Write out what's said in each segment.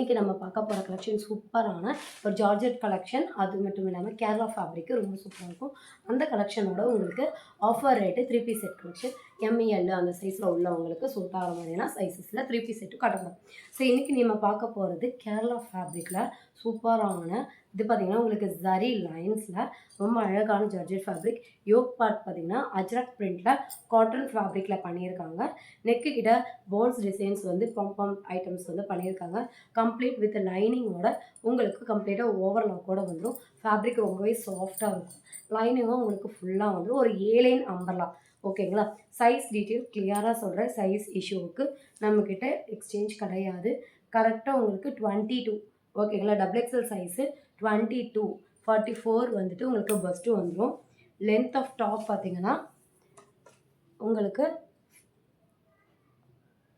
இன்றைக்கி நம்ம பார்க்க போகிற கலெக்ஷன் சூப்பரான ஒரு ஜார்ஜெட் கலெக்ஷன். அது மட்டும் இல்லாமல் கேரளா ஃபேப்ரிக்கு ரொம்ப சூப்பராக இருக்கும். அந்த கலெக்ஷனோட உங்களுக்கு offer rate 3 piece set collection M E L அந்த சைஸில் உள்ளவங்களுக்கு சூட் ஆகிற மாதிரியான சைஸஸில் 3 பீஸ் செட்டு காட்டணும். ஸோ இன்றைக்கி நம்ம பார்க்க போகிறது கேரளா ஃபேப்ரிக்கில் சூப்பரான இது பார்த்திங்கன்னா உங்களுக்கு ஜரி லைன்ஸில் ரொம்ப அழகான ஜார்ஜெட் ஃபேப்ரிக். யோக் பார்ட் பார்த்திங்கன்னா அஜ்ரக் பிரிண்டில் காட்டன் ஃபேப்ரிக்கில் பண்ணியிருக்காங்க. நெக்கு கிட்ட பால்ஸ் டிசைன்ஸ் வந்து பம் ஐட்டம்ஸ் வந்து பண்ணியிருக்காங்க. கம்ப்ளீட் வித் லைனிங்கோட உங்களுக்கு கம்ப்ளீட்டாக ஓவர்லாக்கோட வந்துடும். ஃபேப்ரிக் ரொம்பவே சாஃப்டாக இருக்கும். லைனிங்கும் உங்களுக்கு ஃபுல்லாக வந்துடும். ஒரு 7 லைன் அம்பர்லாம். ஓகேங்களா? சைஸ் டீட்டெயில் கிளியராக சொல்கிறேன். சைஸ் இஷ்யூவுக்கு நம்மக்கிட்ட எக்ஸ்சேஞ்ச் கிடையாது. கரெக்டாக உங்களுக்கு 22 ஓகேங்களா? XXL சைஸு 22 44 வந்துட்டு உங்களுக்கு பஸ்ட்டு வந்துடும். லென்த் ஆஃப் டாப் பார்த்தீங்கன்னா உங்களுக்கு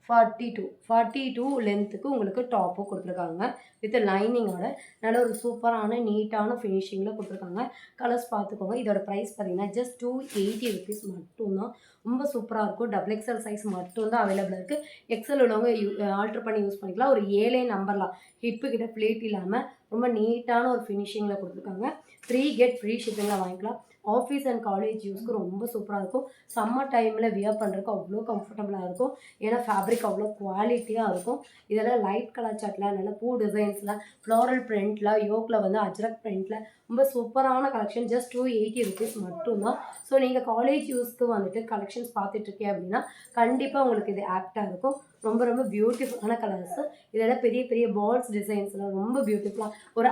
42 லென்த்துக்கு உங்களுக்கு டாப்பும் கொடுத்துருக்காங்க. வித் லைனிங்கோட நல்ல ஒரு சூப்பரான நீட்டான ஃபினிஷிங்கில் கொடுத்துருக்காங்க. கலர்ஸ் பார்த்துக்கோங்க. இதோட ப்ரைஸ் பார்த்தீங்கன்னா ஜஸ்ட் 280 ருபீஸ் மட்டும்தான். ரொம்ப சூப்பராக இருக்கும். XXL சைஸ் மட்டும்தான் அவைலபிளாக இருக்குது. எக்ஸல் உள்ளவங்க ஆல்ட்ரு பண்ணி யூஸ் பண்ணிக்கலாம். ஒரு 7 நம்பர்லாம் ஹிப்பு கிட்ட பிளேட் இல்லாமல் ரொம்ப நீட்டான ஒரு ஃபினிஷிங்கில் கொடுத்துருக்காங்க. 3 கெட் ஃப்ரீ ஷிப்பிங்கில் வாங்கிக்கலாம். ஆஃபீஸ் அண்ட் காலேஜ் யூஸ்க்கு ரொம்ப சூப்பராக இருக்கும். சம்மர் டைமில் வியர் பண்ணுறதுக்கு அவ்வளோ கம்ஃபர்டபுளாக இருக்கும். ஏன்னா ஃபேப்ரிக் அவ்வளோ குவாலிட்டியாக இருக்கும். இதெல்லாம் லைட் கலர் சாட்டில் நல்ல பூ டிசைன்ஸில் ஃப்ளாரல் பிரிண்டில் யோக்கில் வந்து அஜ்ரக் பிரிண்டில் ரொம்ப சூப்பரான கலெக்ஷன். ஜஸ்ட் 280 ருபீஸ் மட்டும்தான். ஸோ நீங்கள் காலேஜ் யூஸ்க்கு வந்துட்டு கலெக்ஷன்ஸ் பார்த்துட்ருக்கேன் அப்படின்னா கண்டிப்பாக உங்களுக்கு இது ஆக்டாக இருக்கும். ரொம்ப ரொம்ப பியூட்டிஃபுல்லான கலர்ஸு. இதெல்லாம் பெரிய பெரிய பால்ஸ் டிசைன்ஸில் ரொம்ப பியூட்டிஃபுல்லாக ஒரு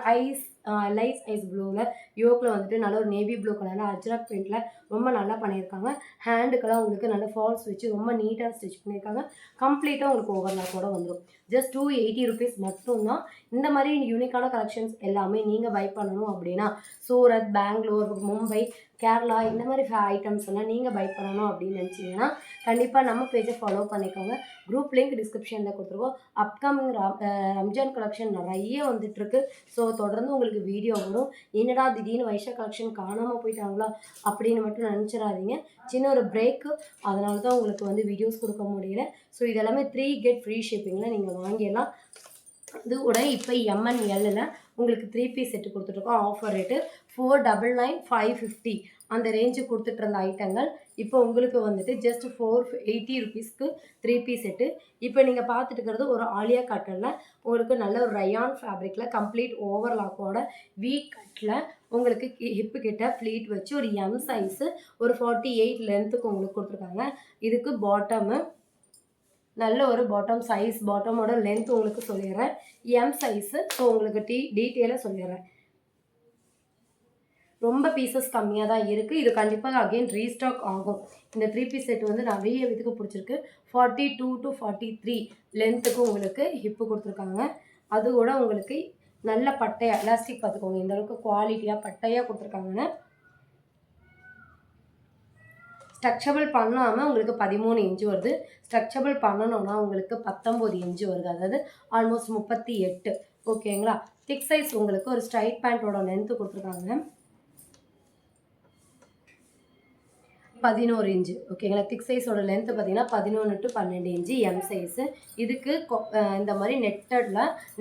லைட் ஐஸ் ப்ளூவில் யோக்கில் வந்துட்டு நல்ல ஒரு நேவி ப்ளூ கலரில் அஜ்ரக் பிரிண்டில் ரொம்ப நல்லா பண்ணியிருக்காங்க. ஹேண்டுக்கெல்லாம் உங்களுக்கு நல்ல ஃபால்ஸ் வச்சு ரொம்ப நீட்டாக ஸ்டிச் பண்ணியிருக்காங்க. கம்ப்ளீட்டாக உங்களுக்கு ஓவர்லாக்கோட வந்துடும். ஜஸ்ட் 280 ருபீஸ் மட்டும்தான். இந்த மாதிரி யூனிக்கான கலெக்ஷன்ஸ் எல்லாமே நீங்கள் பை பண்ணணும் அப்படின்னா சூரத், பெங்களூர், மும்பை, கேரளா இந்த மாதிரி ஐட்டம்ஸ் எல்லாம் நீங்கள் பை பண்ணணும் அப்படின்னு நினச்சிங்கன்னா கண்டிப்பாக நம்ம பேஜை ஃபாலோ பண்ணிக்கோங்க. குரூப் லிங்க் டிஸ்கிரிப்ஷனில் கொடுத்துருக்கோம். அப்கமிங் ரம்ஜான் கலெக்ஷன் நிறைய வந்துட்டுருக்கு. ஸோ தொடர்ந்து உங்களுக்கு வீடியோ வரும். என்னடா திடீர்னு வைஷா கலெக்ஷன் காணாமல் போயிட்டாங்களா அப்படின்னு மட்டும் நினச்சிடாதீங்க. சின்ன ஒரு பிரேக்கு, அதனால தான் உங்களுக்கு வந்து வீடியோஸ் கொடுக்க முடியல. ஸோ இதெல்லாமே 3 கெட் ஃப்ரீ ஷிப்பிங்கில் நீங்கள் வாங்கிடலாம். இது கூட இப்போ MNLல உங்களுக்கு 3 பீஸ் செட்டு கொடுத்துட்ருக்கோம். ஆஃபர் ரேட்டு 499 550 அந்த ரேஞ்சு கொடுத்துட்டு இருந்த ஐட்டங்கள் இப்போ உங்களுக்கு வந்துட்டு ஜஸ்ட் 480 ருபீஸ்க்கு 3 பீஸ் செட்டு. இப்போ நீங்கள் பார்த்துட்டு இருக்கிறது ஒரு ஆலியா காட்டனில் உங்களுக்கு நல்ல ஒரு ரயான் ஃபேப்ரிக்கில் கம்ப்ளீட் ஓவர்லாக்கோட வீ கட்டில் உங்களுக்கு ஹிப்பு கிட்ட ஃப்ளீட் வச்சு ஒரு M சைஸு ஒரு 48 லென்த்துக்கு உங்களுக்கு கொடுத்துருக்காங்க. இதுக்கு பாட்டமு நல்ல ஒரு பாட்டம் சைஸ், பாட்டமோட லென்த் உங்களுக்கு சொல்லிடுறேன். M size. ஸோ உங்களுக்கு டீட்டெயிலாக சொல்லிடுறேன். ரொம்ப பீசஸ் கம்மியாக தான் இருக்குது. இது கண்டிப்பாக அகெயின் ரீஸ்டாக் ஆகும். இந்த 3 பீஸ் செட் வந்து நிறைய இதுக்கு பிடிச்சிருக்கு. 42 to 43 லென்த்துக்கு உங்களுக்கு ஹிப்பு கொடுத்துருக்காங்க. அது கூட உங்களுக்கு நல்ல பட்டையாக எலாஸ்டிக் பார்த்துக்கோங்க. இந்த அளவுக்கு குவாலிட்டியாக பட்டையாக கொடுத்துருக்காங்கன்னு. ஸ்ட்ரக்சபிள் பண்ணாமல் உங்களுக்கு 13 இன்ச்சு வருது. ஸ்ட்ரக்சபிள் பண்ணணும்னா உங்களுக்கு 19 இன்ச்சு வருது. அதாவது ஆல்மோஸ்ட் 38. ஓகேங்களா? திக் சைஸ் உங்களுக்கு ஒரு ஸ்ட்ரைட் பேண்ட்டோட லென்த்து கொடுத்துருக்காங்க 11 இன்ச்சு. ஓகேங்களா? திக் சைஸோட லென்த்து பார்த்தீங்கன்னா 11 to 12 இன்ச்சு M சைஸு. இதுக்கு இந்த மாதிரி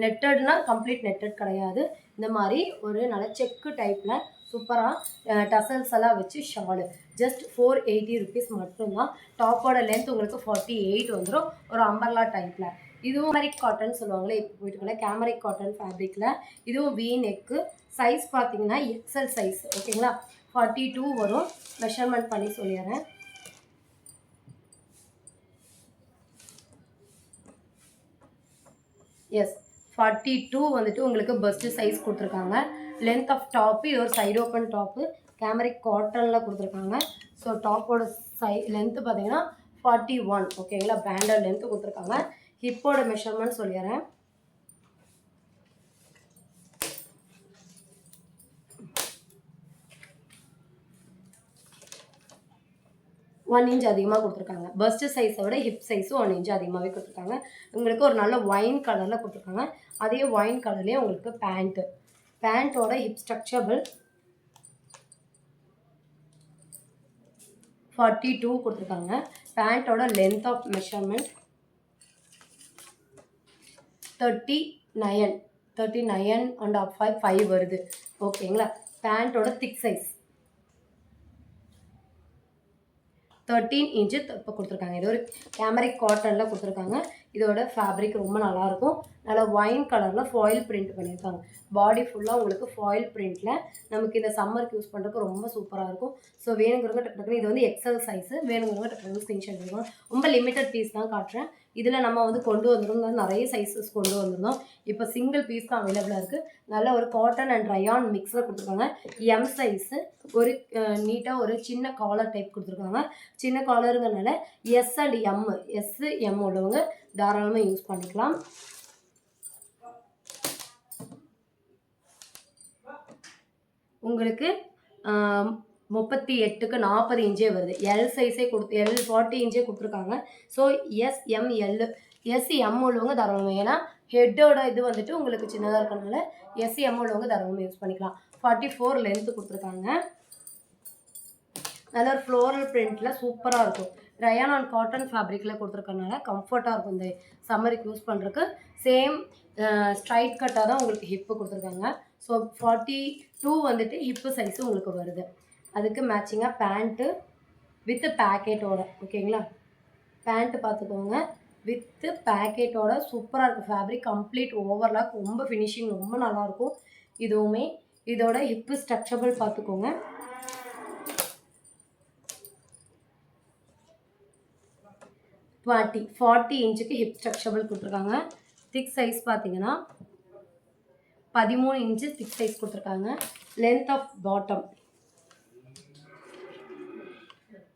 நெட்டட்னா கம்ப்ளீட் நெட்டட் கிடையாது. இந்த மாதிரி ஒரு நல்ல செக்கு டைப்பில் சூப்பராக டசல்ஸ் எல்லாம் வச்சு ஷாலு. ஜஸ்ட் 480 ருபீஸ் மட்டும்தான். டாப்போட லென்த் உங்களுக்கு 48 வந்துடும். ஒரு அம்பர்லா டைப்பில். இதுவும் கேமரிக் காட்டன் சொல்லுவாங்களே, இப்போ போயிட்டுருக்கல கேமரிக் காட்டன் ஃபேப்ரிக்கில். இதுவும் V நெக்கு. சைஸ் பார்த்தீங்கன்னா XL சைஸ். ஓகேங்களா? 42 வரும். மெஷர்மெண்ட் பண்ணி சொல்லிடுறேன். எஸ் 42 வந்துட்டு உங்களுக்கு பெஸ்ட்டு சைஸ் கொடுத்துருக்காங்க. லென்த் ஆஃப் டாப்பு இது ஒரு சைடு ஓப்பன் டாப்பு கேமரிக் காட்டனில் கொடுத்துருக்காங்க. ஸோ டாப்போட லென்த்து பார்த்தீங்கன்னா 41. ஓகேங்களா? பிராண்டட் லென்த்து கொடுத்துருக்காங்க. ஹிப்போட மெஷர்மெண்ட் சொல்லிடுறேன். ஒன் இன்ச் அதிகமாக கொடுத்துருக்காங்க. பஸ்ட்டு சைஸை விட ஹிப் சைஸும் 1 இன்ச் அதிகமாகவே கொடுத்துருக்காங்க. உங்களுக்கு ஒரு நல்ல ஒயின் கலரில் கொடுத்துருக்காங்க. அதே ஒயின் கலர்லேயே உங்களுக்கு பேண்ட்டோட ஹிப் ஸ்ட்ரக்சபிள் 42 கொடுத்துருக்காங்க. பேண்ட்டோட லென்த் ஆஃப் மெஷர்மெண்ட் 30 நயன் 39.5 வருது. ஓகேங்களா. பேண்ட்டோட திக் சைஸ் 13 இன்ச்சு இப்போ கொடுத்துருக்காங்க. இது ஒரு கேமரிக் காட்டனில் கொடுத்துருக்காங்க. இதோட ஃபேப்ரிக் ரொம்ப நல்லாயிருக்கும். நல்லா ஒயின் கலரில் ஃபாயில் பிரிண்ட் பண்ணியிருக்காங்க. பாடி ஃபுல்லாக உங்களுக்கு ஃபாயில் பிரிண்ட்டில் நமக்கு இந்த சம்மருக்கு யூஸ் பண்ணுறதுக்கு ரொம்ப சூப்பராக இருக்கும். ஸோ வேணுங்கிறவங்க டக்குனு இது வந்து எக்ஸல் சைஸு, வேணுங்கிறவங்க டக்குனு ஸ்க்ரீன்ஷாட் எடுக்கணும். ரொம்ப லிமிட்டட் பீஸ் தான் காட்டுறேன். இதில் நம்ம வந்து கொண்டு வந்திருந்தோம், நிறைய சைஸஸ் கொண்டு வந்திருந்தோம். இப்போ சிங்கிள் பீஸ் தான் அவைலபிளாக இருக்குது. நல்ல ஒரு காட்டன் அண்ட் ரயான் மிக்ஸில் கொடுத்துருக்காங்க. எம் சைஸு ஒரு நீட்டாக ஒரு சின்ன காலர் டைப் கொடுத்துருக்காங்க. சின்ன காலருங்கிறனால S and M, S M உள்ளவங்க தாராளமாக யூஸ் பண்ணிக்கலாம். உங்களுக்கு 38க்கு 40 இன்ச்சே வருது. எல் சைஸே எல் 40 இன்ச்சே கொடுத்துருக்காங்க. ஸோ எஸ்எம்எல் எஸ்எம் உள்ளவங்க தாராளமாக, ஏன்னா ஹெட்டோட இது வந்துட்டு உங்களுக்கு சின்னதாக இருக்கனால எஸ்எம் உள்ளவங்க தாராளமாக யூஸ் பண்ணிக்கலாம். 44 லென்த்து கொடுத்துருக்காங்க. நல்ல ஒரு ஃப்ளோரல் பிரிண்ட்டில் சூப்பராக இருக்கும். ரயான் அண்ட் காட்டன் ஃபேப்ரிக்கில் கொடுத்துருக்கனால கம்ஃபர்ட்டாக இருக்கும் இந்த சம்மருக்கு யூஸ் பண்ணுறதுக்கு. சேம் ஸ்ட்ரைட் கட்டாக தான் உங்களுக்கு ஹிப்பு கொடுத்துருக்காங்க. ஸோ 42 வந்துட்டு ஹிப்பு சைஸு உங்களுக்கு வருது. அதுக்கு மேட்சிங்காக பேண்ட்டு வித்து பேக்கெட்டோட, ஓகேங்களா. பேண்ட்டு பார்த்துக்கோங்க, வித்து பேக்கெட்டோட சூப்பராக இருக்கும். ஃபேப்ரிக் கம்ப்ளீட் ஓவர்லாக், ரொம்ப ஃபினிஷிங் ரொம்ப நல்லாயிருக்கும். இதுவுமே இதோட ஹிப்பு ஸ்ட்ரக்சபிள் பார்த்துக்கோங்க. 40 இன்ச்சுக்கு ஹிப் ஸ்ட்ரக்சபிள் கொடுத்துருக்காங்க. திக் சைஸ் பார்த்தீங்கன்னா 13 இன்ச்சு திக் சைஸ் கொடுத்துருக்காங்க. லென்த் ஆஃப் பாட்டம்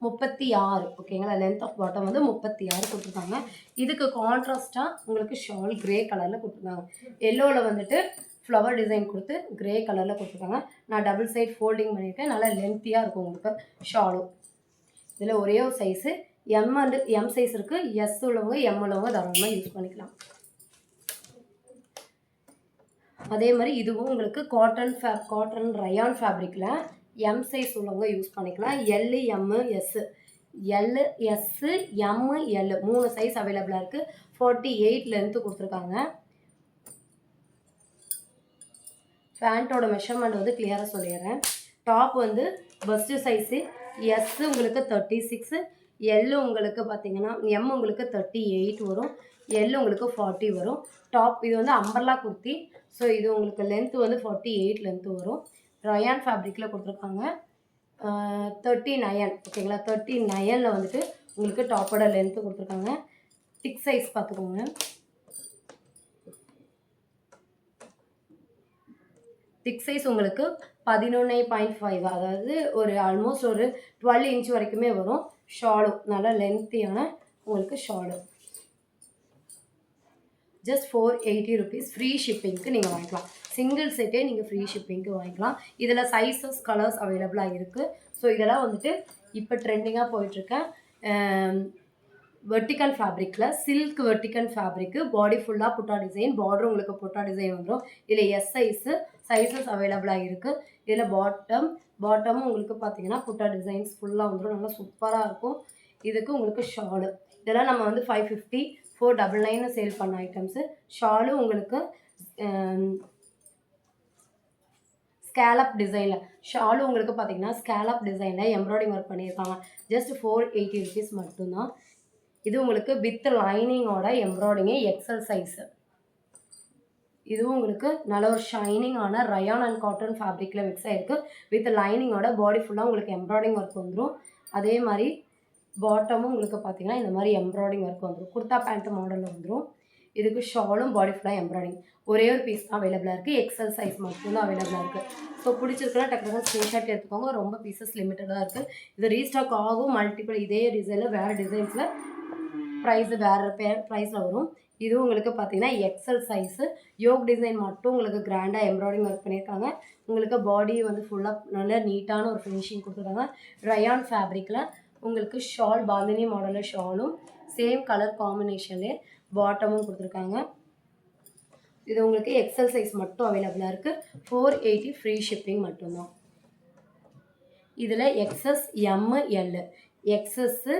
36, ஓகேங்களா. லென்த் ஆஃப் பாட்டம் வந்து 36 கொடுத்துருக்காங்க. இதுக்கு கான்ட்ராஸ்டாக உங்களுக்கு ஷால் கிரே கலரில் கொடுத்துருக்காங்க. எல்லோவில் வந்துட்டு ஃப்ளவர் டிசைன் கொடுத்து கிரே கலரில் கொடுத்துருக்காங்க. நான் டபுள் சைட் ஃபோல்டிங் பண்ணியிருக்கேன். நல்லா லென்த்தியாக இருக்கும் உங்களுக்கு ஷாலும். இதில் ஒரே ஒரு சைஸு எம் சைஸ் இருக்குது. எஸ் உள்ளவங்க எம் உள்ளவங்க தாராளமாக யூஸ் பண்ணிக்கலாம். அதே மாதிரி இதுவும் உங்களுக்கு காட்டன் ரயான் ஃபேப்ரிக்கில் எம் சைஸ் உள்ளவங்க யூஸ் பண்ணிக்கலாம். எல்லு எம்மு எஸ்ஸு, எல்லு எஸ்ஸு எம்மு எல்லு 3 சைஸ் அவைலபிளாக இருக்குது. 48 லென்த்து கொடுத்துருக்காங்க. பேண்ட்டோட மெஷர்மெண்ட் வந்து கிளியராக சொல்லிடுறேன். டாப் வந்து பஸ்ட்டு சைஸு எஸ்ஸு உங்களுக்கு 36, எல்லு உங்களுக்கு பார்த்தீங்கன்னா எம் உங்களுக்கு 38 வரும், எல்லு உங்களுக்கு 40 வரும். டாப் இது வந்து அம்பர்லா குர்த்தி. ஸோ இது உங்களுக்கு லென்த்து வந்து 48 லென்த்து வரும். ரயான் ஃபேப்ரிக்கில் கொடுத்துருக்காங்க. 39, ஓகேங்களா. 39ல் வந்துட்டு உங்களுக்கு டாப்போட லென்த்து கொடுத்துருக்காங்க. திக் சைஸ் பார்த்துக்கோங்க. திக் சைஸ் உங்களுக்கு 11.5, அதாவது ஒரு ஆல்மோஸ்ட் ஒரு 12 இன்ச் வரைக்குமே வரும். ஷாலும் நல்லா லென்த்தியான உங்களுக்கு ஷாலு. Just 480 rupees. ஃப்ரீ ஷிப்பிங்க்கு நீங்கள் வாங்கிக்கலாம். சிங்கிள் செட்டே நீங்கள் ஃப்ரீ ஷிப்பிங்க்கு வாங்கிக்கலாம். இதில் சைஸஸ் கலர்ஸ் அவைலபிளாக இருக்குது. ஸோ இதெல்லாம் வந்துட்டு இப்போ ட்ரெண்டிங்காக போயிட்டுருக்கேன். வெர்டிக்கல் ஃபேப்ரிக்கில் சில்க் வெர்டிக்கல் ஃபேப்ரிக்கு, பாடி ஃபுல்லாக புட்டா டிசைன், பார்டர் உங்களுக்கு புட்டா டிசைன் வந்துடும். இதில் எஸ் சைஸஸ் அவைலபிளாக இருக்குது. இதில் பாட்டமும் உங்களுக்கு பார்த்தீங்கன்னா புட்டா டிசைன்ஸ் ஃபுல்லாக வந்துடும். நல்லா சூப்பராக இருக்கும். இதுக்கு உங்களுக்கு ஷாலு, இதெல்லாம் நம்ம வந்து 550 499 சேல் பண்ண ஐட்டம்ஸு. ஷாலும் உங்களுக்கு ஸ்கேலப் டிசைனில், ஷாலும் உங்களுக்கு பார்த்தீங்கன்னா ஸ்கேலப் டிசைனில் எம்ப்ராய்டிங் ஒர்க் பண்ணியிருக்காங்க. ஜஸ்ட் 480 ருபீஸ் மட்டும்தான். இது உங்களுக்கு வித் லைனிங்கோட எம்ப்ராய்டிங்கு எக்ஸல் சைஸு. இதுவும் உங்களுக்கு நல்ல ஒரு ஷைனிங்கான ரயான் அண்ட் காட்டன் ஃபேப்ரிக்கில் மிக்ஸ் ஆகிருக்கு. வித் லைனிங்கோட பாடி ஃபுல்லாக உங்களுக்கு எம்ப்ராய்டிங் ஒர்க் வந்துடும். அதே மாதிரி பாட்டமும் உங்களுக்கு பார்த்தீங்கன்னா இந்த மாதிரி எம்ப்ராய்டிங் ஒர்க் வந்துடும். குர்த்தா பேண்ட் மாடலில் வந்துடும். இதுக்கு ஷாலும் பாடி ஃபுல்லாக எம்ப்ராய்டிங். ஒரே ஒரு பீஸ் தான் அவைலபிளாக இருக்குது. எக்ஸல் சைஸ் மட்டும்தான் அவைலபிளாக இருக்குது. ஸோ பிடிச்சிருக்குன்னா டக்குனு ஸ்க்ரீன்ஷாட் எடுத்துக்கோங்க. ரொம்ப பீசஸ் லிமிட்டடாக இருக்குது. இது ரீஸ்டாக் ஆகும். மல்டிபிள் இதே டிசைனில் வேறு டிசைன்ஸில் ப்ரைஸு வேறு ப்ரைஸில் வரும். இதுவும் உங்களுக்கு பார்த்தீங்கன்னா எக்ஸல் சைஸு. யோக் டிசைன் மட்டும் உங்களுக்கு கிராண்டாக எம்ப்ராய்டிங் ஒர்க் பண்ணியிருக்காங்க. உங்களுக்கு பாடி வந்து ஃபுல்லாக நல்ல நீட்டான ஒரு ஃபினிஷிங் கொடுத்துருக்காங்க. ரயான் ஃபேப்ரிக்கில் உங்களுக்கு ஷால் பாந்தினி மாடலில் ஷாலும் சேம் கலர் காம்பினேஷன்லேயே பாட்டமும் கொடுத்துருக்காங்க. இது உங்களுக்கு எக்ஸல் சைஸ் மட்டும் அவைலபிளாக இருக்குது. 480 ஃப்ரீ ஷிப்பிங் மட்டும்தான். இதில் எக்ஸஸ் எம்மு எல்லு, எக்ஸஸ்ஸு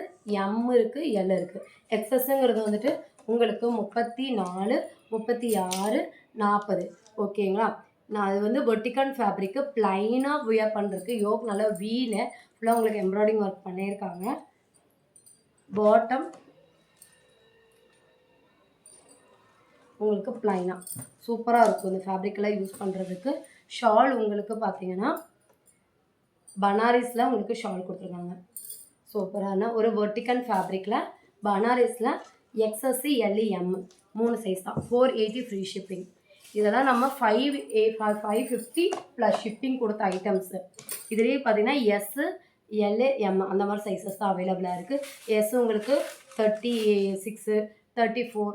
எம் இருக்குது எல் இருக்குது. எக்ஸஸ்ஸுங்கிறது வந்துட்டு உங்களுக்கு 34, 36, 40. ஓகேங்களா? நான் அது வந்து வெர்டிகன் ஃபேப்ரிக்கு ப்ளைனாக வியர் பண்ணுறதுக்கு யோக் நல்லா வீல ஃபுல்லாக உங்களுக்கு எம்ப்ராய்டிங் ஒர்க் பண்ணியிருக்காங்க. பாட்டம் உங்களுக்கு ப்ளைனாக சூப்பராக இருக்கும் இந்த ஃபேப்ரிக்கெல்லாம் யூஸ் பண்ணுறதுக்கு. ஷால் உங்களுக்கு பார்த்தீங்கன்னா பனாரஸில் உங்களுக்கு ஷால் கொடுத்துருக்காங்க. சூப்பரான ஒரு வெர்டிகன் ஃபேப்ரிக்கில் பனாரஸில் XS L M 3 சைஸ் தான். 480 ஃப்ரீ ஷிப்பிங். இதெல்லாம் நம்ம 550 ப்ளஸ் ஷிப்பிங் கொடுத்த ஐட்டம்ஸு. இதுலேயே பார்த்தீங்கன்னா S L M அந்த மாதிரி சைஸஸ் தான் அவைலபிளாக இருக்குது. எஸ் உங்களுக்கு 36 34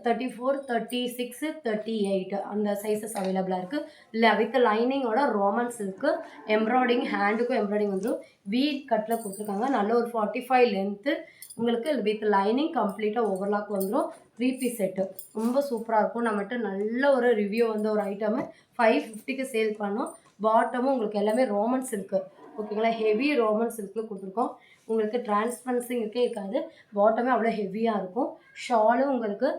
36 38 அந்த சைஸஸ் அவைலபிளாக இருக்குது. இல்லை வித் லைனிங்கோட ரோமன் சில்க்கு எம்ப்ராய்டிங் ஹேண்டுக்கும் எம்ப்ராய்டிங் வந்துடும். வீட் கட்டில் கொடுத்துருக்காங்க. நல்ல ஒரு 45 லென்த்து உங்களுக்கு வித் லைனிங் கம்ப்ளீட்டாக ஓவர்லாக் வந்துடும். 3 பீஸ் செட்டு ரொம்ப சூப்பராக இருக்கும். நம்மகிட்ட நல்ல ஒரு ரிவ்யூ வந்து ஒரு ஐட்டமு 550க்கு சேல் பண்ணோம். பாட்டமும் உங்களுக்கு எல்லாமே ரோமன் சில்க்கு. ஓகேங்களா? ஹெவி ரோமன் சில்கில் கொடுத்துருக்கோம். உங்களுக்கு டிரான்ஸ்பரன்சிங் இருக்காது. பாட்டமே அவ்வளோ ஹெவியாக இருக்கும். ஷாலும் உங்களுக்கு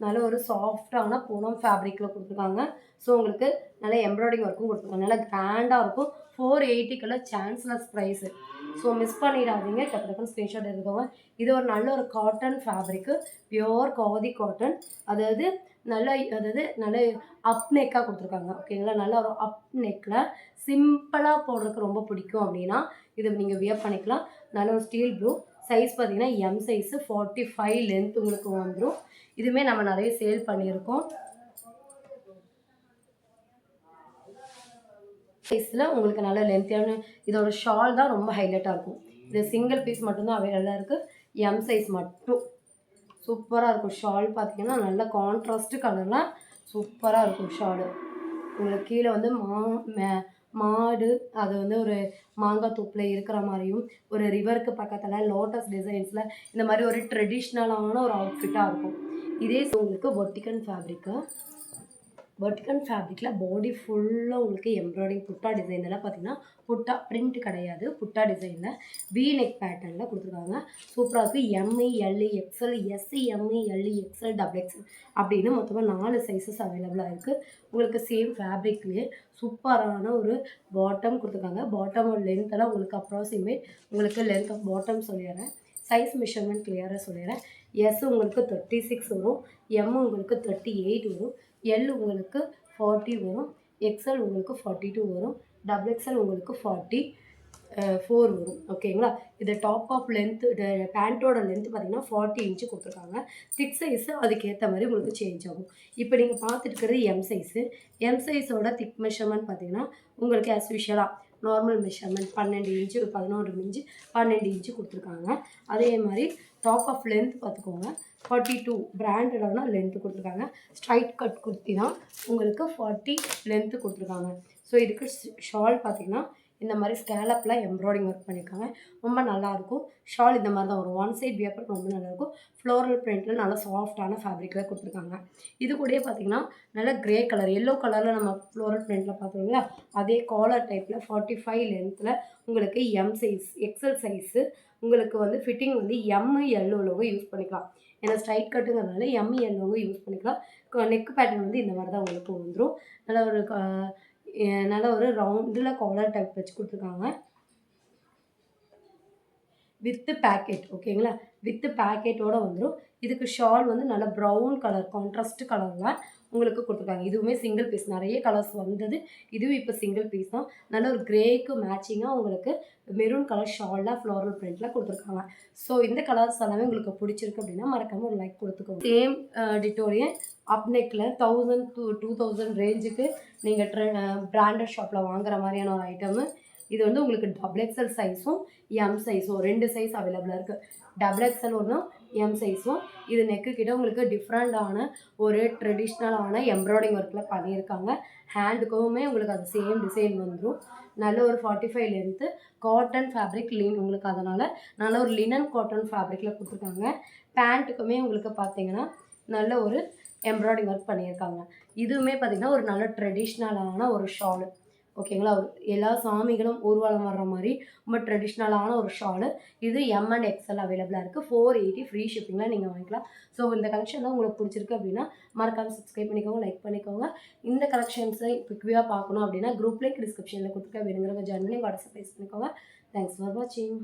நல்ல ஒரு சாஃப்டான பூனம் ஃபேப்ரிக்கில் கொடுத்துருக்காங்க. ஸோ உங்களுக்கு நல்ல எம்ப்ராய்டிங் ஒர்க்கும் கொடுத்துருக்காங்க. நல்லா கிராண்டாக இருக்கும். 480க்குள்ள சான்ஸ்லெஸ் ப்ரைஸு. ஸோ மிஸ் பண்ணிடாதீங்க. டக்குனு ஸ்க்ரீன்ஷாட் எடுத்துக்கோங்க. இது ஒரு நல்ல ஒரு cotton fabric, pure khadi cotton. அதாவது நல்ல அப் நெக்காக கொடுத்துருக்காங்க. ஓகேங்களா? நல்ல ஒரு அப் நெக்கில் சிம்பிளாக போடுறதுக்கு ரொம்ப பிடிக்கும் அப்படின்னா இது நீங்கள் வியர் பண்ணிக்கலாம். நல்ல ஒரு ஸ்டீல் ப்ளூ சைஸ் பார்த்தீங்கன்னா M சைஸு 45 லென்த் உங்களுக்கு வந்துடும். இதுவுமே நம்ம நிறைய சேல் பண்ணியிருக்கோம். சைஸில் உங்களுக்கு நல்ல லென்த்தியான இதோட ஷால் தான் ரொம்ப ஹைலைட்டாக இருக்கும். இது சிங்கிள் பீஸ் மட்டும்தான் அவைலபிளாக இருக்குது. M சைஸ் மட்டும் சூப்பராக இருக்கும். ஷால் பார்த்தீங்கன்னா நல்ல கான்ட்ராஸ்ட்டு கலரில் சூப்பராக இருக்கும் ஷாலு. உங்களுக்கு கீழே வந்து மாடு அது வந்து ஒரு மாங்காய் தூப்பில் இருக்கிற மாதிரியும், ஒரு ரிவருக்கு பக்கத்தில் லோட்டஸ் டிசைன்ஸில் இந்த மாதிரி ஒரு ட்ரெடிஷ்னலான ஒரு அவுட்ஃபிட்டாக இருக்கும். இதே உங்களுக்கு வெர்டிகன் ஃபேப்ரிக்கில் பாடி ஃபுல்லாக உங்களுக்கு எம்ப்ராய்டிங் புட்டா டிசைன்லாம் பார்த்தீங்கன்னா புட்டா பிரிண்ட் கிடையாது. புட்டா டிசைனில் வி நெக் பேட்டர்னில் கொடுத்துருக்காங்க. சூப்பராக இருக்குது. M L XL S M L XL XXL அப்படின்னு மொத்தமாக 4 சைஸஸ் அவைலபிளாக இருக்குது. உங்களுக்கு சேம் ஃபேப்ரிக்லேயே சூப்பரான ஒரு பாட்டம் கொடுத்துருக்காங்க. பாட்டமோட லென்த்தெல்லாம் உங்களுக்கு அப்ராக்சிமேட் உங்களுக்கு லென்த் ஆஃப் பாட்டம் சொல்லிடுறேன். சைஸ் மெஷர்மெண்ட் கிளியராக சொல்லிடுறேன். S உங்களுக்கு 36 வரும். M உங்களுக்கு 38 வரும். L உங்களுக்கு 40 வரும். XL உங்களுக்கு 42 வரும். XXL உங்களுக்கு 44 வரும். ஓகேங்களா? இது டாப் ஆஃப் லென்த்து பேண்ட்டோட லென்த்து பார்த்தீங்கன்னா 40 இன்ச்சு கொடுத்துருக்காங்க. திக் சைஸு அதுக்கேற்ற மாதிரி உங்களுக்கு சேஞ்ச் ஆகும். இப்போ நீங்கள் பார்த்துட்டு இருக்கிறது M சைஸு. M சைஸோட திக் மெஷர்மெண்ட் பார்த்தீங்கன்னா உங்களுக்கு ஆஸ் யூஷுவலாக normal measurement 12 inch 11 inch 12 inch கொடுத்துருக்காங்க. அதே மாதிரி டாப் ஆஃப் லென்த் பார்த்துக்கோங்க 42 பிராண்டடான லென்த்து கொடுத்துருக்காங்க. ஸ்ட்ரைட் கட் குர்த்தி தான் உங்களுக்கு 40 லென்த்து கொடுத்துருக்காங்க. ஸோ இதுக்கு ஷால் பார்த்தீங்கன்னா இந்த மாதிரி ஸ்கேலப்பில் எம்ப்ராய்டிங் ஒர்க் பண்ணியிருக்காங்க. ரொம்ப நல்லாயிருக்கும். ஷால் இந்த மாதிரி தான் வரும். ஒன் சைட் வியர் ரொம்ப நல்லாயிருக்கும். ஃப்ளோரல் பிரிண்ட்டில் நல்லா சாஃப்டான ஃபேப்ரிக்கில் கொடுத்துருக்காங்க. இது கூடயே பார்த்தீங்கன்னா நல்லா க்ரே கலர் எல்லோ கலரில் நம்ம ஃப்ளோரல் பிரிண்ட்டில் பார்த்தோங்களா அதே காலர் டைப்பில் 45 லென்த்தில் உங்களுக்கு M சைஸ் XL சைஸு உங்களுக்கு வந்து ஃபிட்டிங் வந்து M Lஓ யூஸ் பண்ணிக்கலாம். ஏன்னா ஸ்ட்ரைட் கட்டுங்கிறதுனால M Lஓ யூஸ் பண்ணிக்கலாம். நெக் பேட்டர்ன் வந்து இந்த மாதிரி தான் உங்களுக்கு வந்துடும். நல்ல ஒரு ரவுண்டில் காலர் டைப் வச்சு கொடுத்துருக்காங்க. With packet. ஓகேங்களா? வித்து பேக்கெட்டோடு வந்துடும். இதுக்கு ஷால் வந்து நல்ல ப்ரௌன் கலர் கான்ட்ராஸ்ட் கலரில் உங்களுக்கு கொடுத்துருக்காங்க. இதுவுமே சிங்கிள் பீஸ். நிறைய கலர்ஸ் வந்தது. இதுவும் இப்போ சிங்கிள் பீஸ் தான். நல்ல ஒரு க்ரேக்கு மேட்சிங்காக உங்களுக்கு மெரூன் கலர் ஷாலில் ஃப்ளோரல் பிரிண்ட்டில் கொடுத்துருக்காங்க. ஸோ இந்த கலர்ஸ் எல்லாமே உங்களுக்கு பிடிச்சிருக்கு அப்படின்னா மறக்காமல் ஒரு லைக் கொடுத்துக்கோங்க. சேம் டிட்டோரியே அப் நெக்கில் 1000 to 2000 ரேஞ்சுக்கு நீங்கள் பிராண்டட் ஷாப்பில் வாங்குற மாதிரியான ஒரு ஐட்டமு. இது வந்து உங்களுக்கு XXL சைஸும் M சைஸும் 2 சைஸ் அவைலபிளாக இருக்குது. XXL ஒன்றும் M சைஸும். இது நெக்கு கிட்ட உங்களுக்கு டிஃப்ரெண்டான ஒரு ட்ரெடிஷ்னலான எம்ப்ராய்டிங் ஒர்க்கில் பண்ணியிருக்காங்க. ஹேண்டுக்குமே உங்களுக்கு அது சேம் டிசைன் வந்துடும். நல்ல ஒரு 45 லென்த்து காட்டன் ஃபேப்ரிக் உங்களுக்கு அதனால் நல்ல ஒரு லினன் காட்டன் ஃபேப்ரிக்கில் கொடுத்துருக்காங்க. பேண்ட்டுக்குமே உங்களுக்கு பார்த்தீங்கன்னா நல்ல ஒரு எம்ப்ராய்டிங் ஒர்க் பண்ணியிருக்காங்க. இதுவுமே பார்த்திங்கன்னா ஒரு நல்ல ட்ரெடிஷ்னலான ஒரு ஷாலு. ஓகேங்களா? எல்லா சாமிகளும் ஊர்வலம் வர்ற மாரி ரொம்ப ட்ரெடிஷ்னலான ஒரு ஷாலு. இது எம் அண்ட் எக்ஸ்எல் அவைலபிளா இருக்கு. 480 ஃப்ரீ ஷிப்பிங்ல நீங்க வாங்கிக்கலாம். ஸோ இந்த கலெக்ஷன்லாம் உங்களுக்கு பிடிச்சிருக்கு அப்படின்னா, மறக்காம சப்ஸ்கிரைப் பண்ணிக்கோங்க, லைக் பண்ணிக்கோங்க. இந்த கலெக்ஷன்ஸை குயிக்கா பார்க்கணும் அப்படின்னா, குரூப் லிங்க் டிஸ்கிரிப்ஷன்ல குடுத்துருக்கேன். வேணுங்கிறவங்க ஜாயின் பண்ணி வாட்ஸ்அப் பேஸ் பண்ணிக்கோங்க. தேங்க்ஸ் ஃபார் வாட்சிங்.